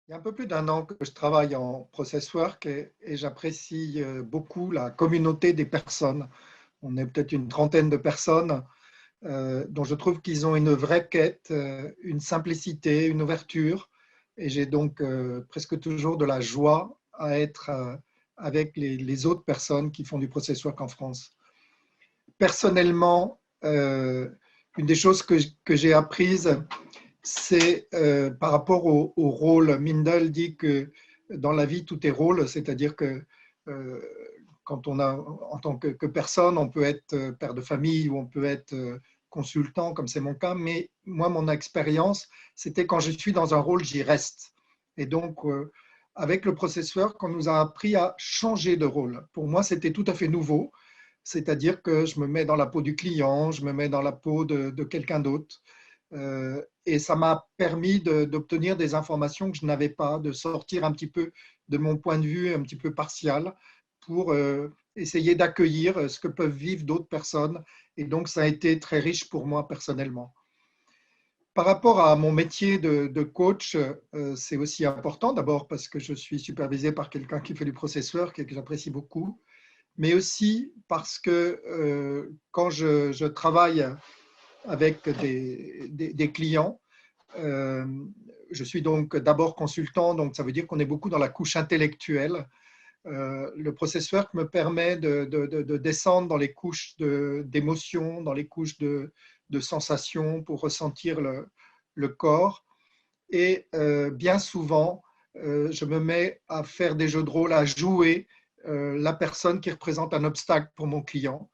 Il y a un peu plus d'un an que je travaille en process work et j'apprécie beaucoup la communauté des personnes. On est peut-être une trentaine de personnes dont je trouve qu'ils ont une vraie quête, une simplicité, une ouverture. Et j'ai donc presque toujours de la joie à être avec les autres personnes qui font du process work en France. Personnellement, une des choses que j'ai apprises, c'est par rapport au rôle. Mindel dit que dans la vie, tout est rôle, c'est-à-dire que euh, quand on a, en tant que personne, on peut être père de famille ou on peut être consultant, comme c'est mon cas, mais moi, mon expérience, c'était quand je suis dans un rôle, j'y reste. Et donc, avec le processeur, on nous a appris à changer de rôle. Pour moi, c'était tout à fait nouveau, c'est-à-dire que je me mets dans la peau du client, je me mets dans la peau de quelqu'un d'autre. Et ça m'a permis d'obtenir des informations que je n'avais pas, de sortir un petit peu de mon point de vue un petit peu partial pour essayer d'accueillir ce que peuvent vivre d'autres personnes. Et donc, ça a été très riche pour moi personnellement. Par rapport à mon métier de coach, c'est aussi important, d'abord parce que je suis supervisé par quelqu'un qui fait du processeur, que j'apprécie beaucoup, mais aussi parce que quand je travaille avec des clients, euh, je suis donc d'abord consultant, donc ça veut dire qu'on est beaucoup dans la couche intellectuelle. Le processeur me permet de descendre dans les couches d'émotions, dans les couches de sensations pour ressentir le corps. Et bien souvent, je me mets à faire des jeux de rôle, à jouer la personne qui représente un obstacle pour mon client.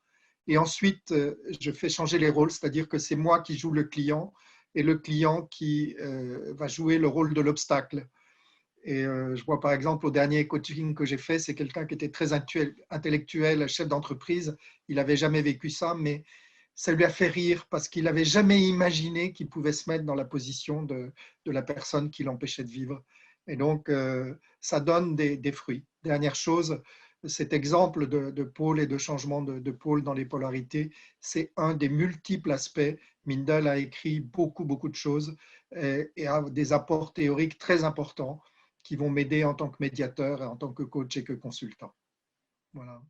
Et ensuite, je fais changer les rôles, c'est-à-dire que c'est moi qui joue le client et le client qui va jouer le rôle de l'obstacle. Et je vois par exemple au dernier coaching que j'ai fait, c'est quelqu'un qui était très intellectuel, chef d'entreprise. Il n'avait jamais vécu ça, mais ça lui a fait rire parce qu'il n'avait jamais imaginé qu'il pouvait se mettre dans la position de la personne qui l'empêchait de vivre. Et donc, ça donne des fruits. Dernière chose, cet exemple de pôle et de changement de pôle dans les polarités, c'est un des multiples aspects. Mindel a écrit beaucoup, beaucoup de choses et a des apports théoriques très importants qui vont m'aider en tant que médiateur, en tant que coach et que consultant. Voilà.